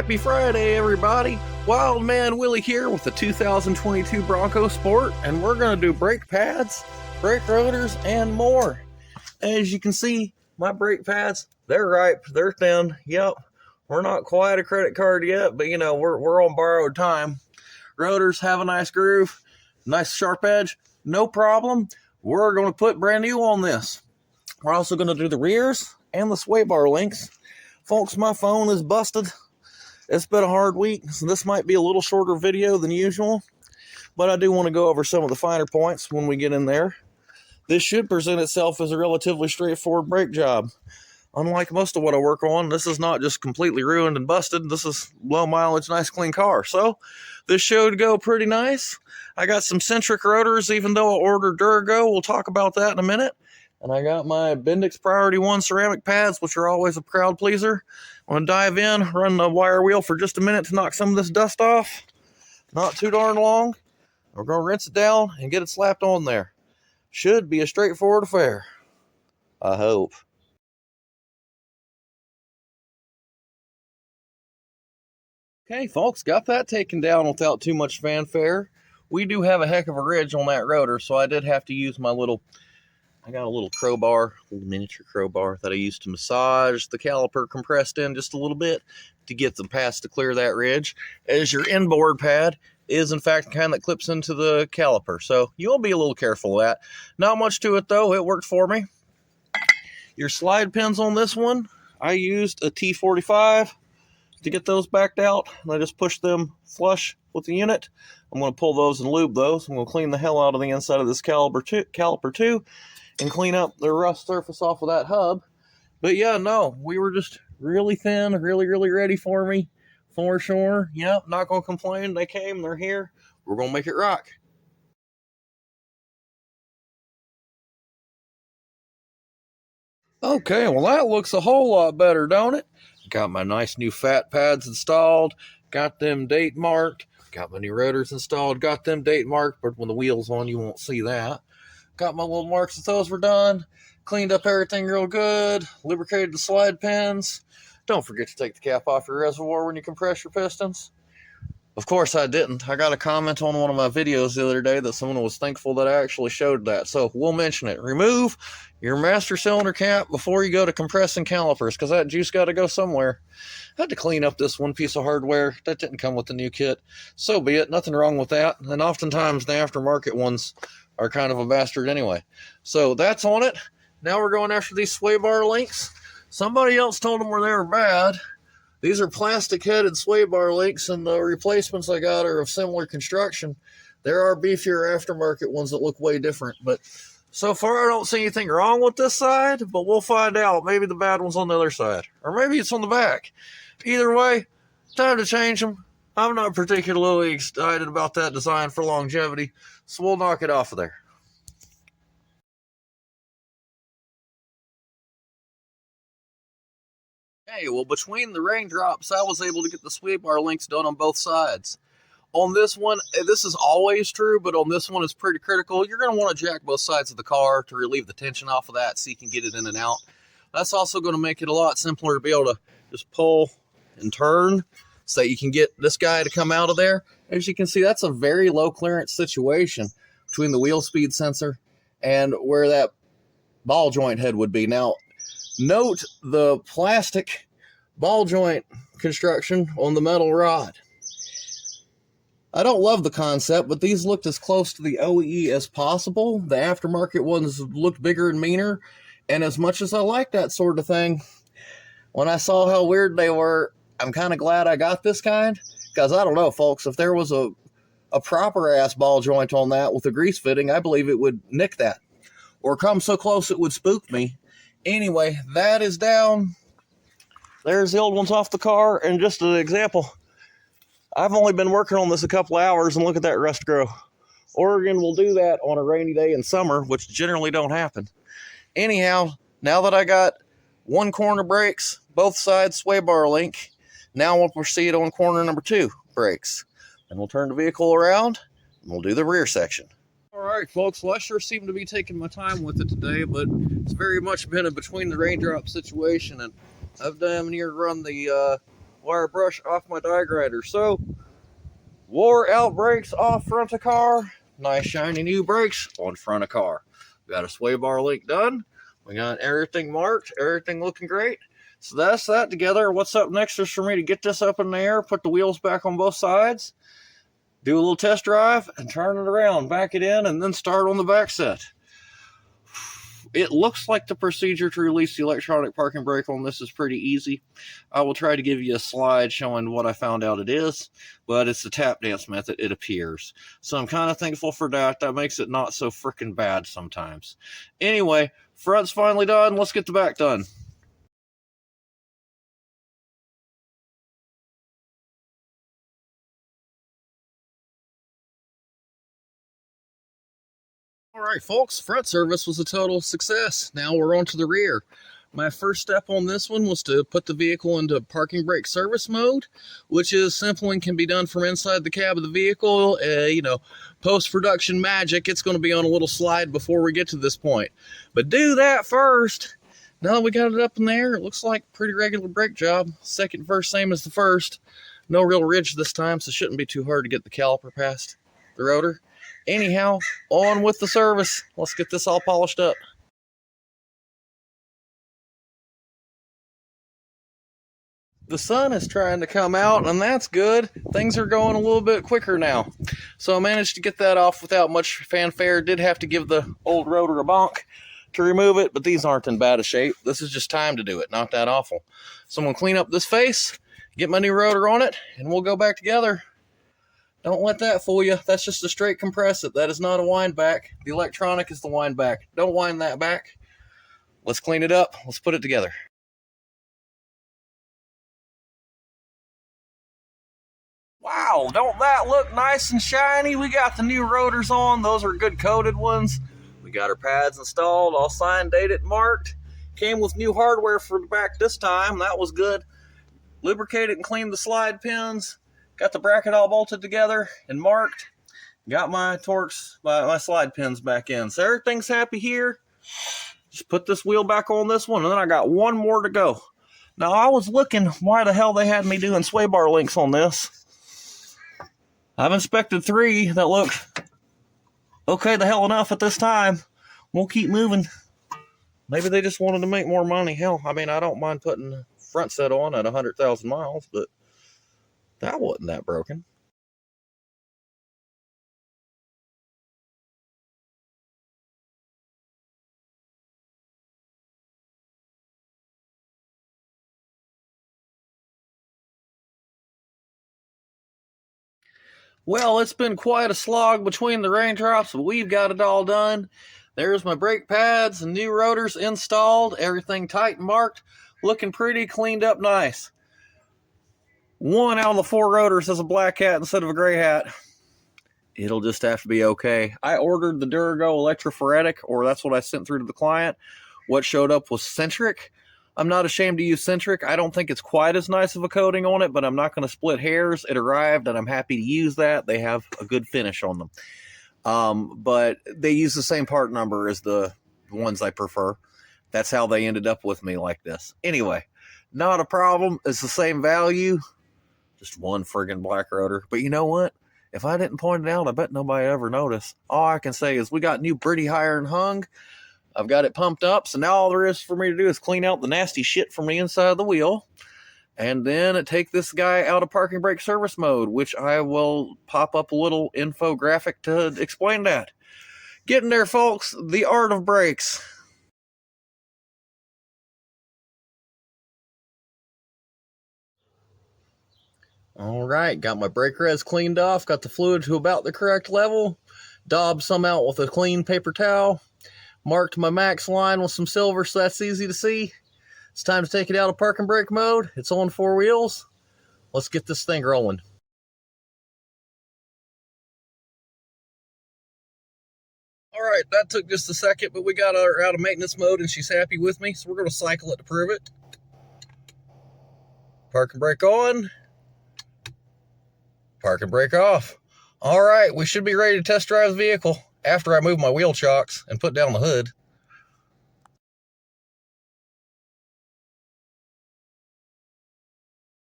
Happy Friday, everybody. Wild Man Willie here with the 2022 Bronco Sport, and we're going to do brake pads, brake rotors, and more. As you can see, my brake pads, they're ripe, they're thin. Yep, we're not quite a credit card yet, but you know, we're on borrowed time. Rotors have a nice groove, nice sharp edge, no problem. We're going to put brand new on this. We're also going to do the rears and the sway bar links. Folks, my phone is busted. It's been a hard week, so this might be a little shorter video than usual, but I do want to go over some of the finer points when we get in there. This should present itself as a relatively straightforward brake job. Unlike most of what I work on, this is not just completely ruined and busted. This is low mileage, nice clean car. So this should go pretty nice. I got some centric rotors, even though I ordered Durago. We'll talk about that in a minute. And I got my Bendix Priority 1 ceramic pads, which are always a crowd pleaser. I'm going to dive in, run the wire wheel for just a minute to knock some of this dust off. Not too darn long. We're going to rinse it down and get it slapped on there. Should be a straightforward affair. I hope. Okay, folks, got that taken down without too much fanfare. We do have a heck of a ridge on that rotor, so I did have to use my I got a little crowbar, a little miniature crowbar that I used to massage the caliper compressed in just a little bit to get the pass to clear that ridge, as your inboard pad is in fact the kind that clips into the caliper. So you'll be a little careful of that. Not much to it though, it worked for me. Your slide pins on this one, I used a T45 to get those backed out, and I just pushed them flush with the unit. I'm going to pull those and lube those. I'm going to clean the hell out of the inside of this caliper too, and clean up the rust surface off of that hub. But yeah, no, we were just really thin, really ready for me, for sure. Yep, not going to complain. They came, they're here. We're going to make it rock. Okay, well that looks a whole lot better, don't it? Got my nice new fat pads installed, got them date marked, got my new rotors installed, got them date marked, but when the wheel's on you won't see that. Got my little marks that those were done, cleaned up everything real good, lubricated the slide pins. Don't forget to take the cap off your reservoir when you compress your pistons. Of course I didn't. I got a comment on one of my videos the other day that someone was thankful that I actually showed that. So we'll mention it. Remove your master cylinder cap before you go to compressing calipers, because that juice got to go somewhere. I had to clean up this one piece of hardware. That didn't come with the new kit. So be it. Nothing wrong with that. And oftentimes the aftermarket ones are kind of a bastard anyway. So that's on it. Now we're going after these sway bar links. Somebody else told them where they were bad. These are plastic-headed sway bar links, and the replacements I got are of similar construction. There are beefier aftermarket ones that look way different, but so far I don't see anything wrong with this side, but we'll find out. Maybe the bad one's on the other side, or maybe it's on the back. Either way, time to change them. I'm not particularly excited about that design for longevity, so we'll knock it off of there. Okay, well, between the raindrops, I was able to get the sway bar links done on both sides. On this one, this is always true, but on this one it's pretty critical. You're going to want to jack both sides of the car to relieve the tension off of that so you can get it in and out. That's also going to make it a lot simpler to be able to just pull and turn so that you can get this guy to come out of there. As you can see, that's a very low clearance situation between the wheel speed sensor and where that ball joint head would be. Now, note the plastic ball joint construction on the metal rod. I don't love the concept, but these looked as close to the OE as possible. The aftermarket ones looked bigger and meaner, and as much as I like that sort of thing, when I saw how weird they were, I'm kind of glad I got this kind, because I don't know, folks, if there was a proper-ass ball joint on that with a grease fitting, I believe it would nick that, or come so close it would spook me. Anyway, that is down. There's the old ones off the car, and just an example, I've only been working on this a couple hours, and look at that rust grow. Oregon will do that on a rainy day in summer, which generally don't happen. Anyhow, now that I got one corner brakes, both sides sway bar link, now we'll proceed on corner number 2 brakes. And we'll turn the vehicle around, and we'll do the rear section. All right, folks, well, I sure seem to be taking my time with it today, but it's very much been a between the raindrop situation, and I've damn near run the wire brush off my die grinder. So, wore out brakes off front of car. Nice shiny new brakes on front of car. We got a sway bar link done. We got everything marked, everything looking great. So that's that together. What's up next is for me to get this up in the air, put the wheels back on both sides, do a little test drive, and turn it around, back it in, and then start on the back set. It looks like the procedure to release the electronic parking brake on this is pretty easy. I will try to give you a slide showing what I found out it is, but it's the tap dance method, it appears. So I'm kind of thankful for that. That makes it not so freaking bad sometimes. Anyway, front's finally done. Let's get the back done. All right, folks, front service was a total success. Now we're on to the rear. My first step on this one was to put the vehicle into parking brake service mode, which is simple and can be done from inside the cab of the vehicle. Post-production magic, it's going to be on a little slide before we get to this point. But do that first. Now that we got it up in there, it looks like a pretty regular brake job. Second verse, same as the first. No real ridge this time, so it shouldn't be too hard to get the caliper past the rotor. Anyhow, on with the service. Let's get this all polished up. The sun is trying to come out, and that's good. Things are going a little bit quicker now. So I managed to get that off without much fanfare. Did have to give the old rotor a bonk to remove it, but these aren't in bad a shape. This is just time to do it, not that awful. So I'm going to clean up this face, get my new rotor on it, and we'll go back together. Don't let that fool you. That's just a straight compress it. That is not a wind back. The electronic is the wind back. Don't wind that back. Let's clean it up. Let's put it together. Wow, don't that look nice and shiny? We got the new rotors on. Those are good coated ones. We got our pads installed, all signed, dated, marked. Came with new hardware for the back this time. That was good. Lubricated and cleaned the slide pins. Got the bracket all bolted together and marked. Got my Torx, my slide pins back in. So everything's happy here. Just put this wheel back on this one, and then I got one more to go. Now, I was looking why the hell they had me doing sway bar links on this. I've inspected 3 that look okay the hell enough at this time. We'll keep moving. Maybe they just wanted to make more money. Hell, I mean, I don't mind putting the front set on at 100,000 miles, but that wasn't that broken. Well, it's been quite a slog between the raindrops, but we've got it all done. There's my brake pads and new rotors installed. Everything tight and marked. Looking pretty cleaned up nice. 1 out of the 4 rotors has a black hat instead of a gray hat. It'll just have to be okay. I ordered the Durago Electrophoretic, or that's what I sent through to the client. What showed up was Centric. I'm not ashamed to use Centric. I don't think it's quite as nice of a coating on it, but I'm not going to split hairs. It arrived, and I'm happy to use that. They have a good finish on them. But they use the same part number as the ones I prefer. That's how they ended up with me like this. Anyway, not a problem. It's the same value. Just 1 friggin' black rotor. But you know what? If I didn't point it out, I bet nobody ever noticed. All I can say is we got new Brady iron hung. I've got it pumped up. So now all there is for me to do is clean out the nasty shit from the inside of the wheel. And then take this guy out of parking brake service mode, which I will pop up a little infographic to explain that. Getting there, folks. The art of brakes. All right, got my brake reds cleaned off, got the fluid to about the correct level, daubed some out with a clean paper towel, marked my max line with some silver so that's easy to see. It's time to take it out of parking brake mode. It's on 4 wheels. Let's get this thing rolling. All right, that took just a second, but we got her out of maintenance mode and she's happy with me, so we're going to cycle it to prove it. Parking brake on. Parking brake off. All right, we should be ready to test drive the vehicle after I move my wheel chocks and put down the hood.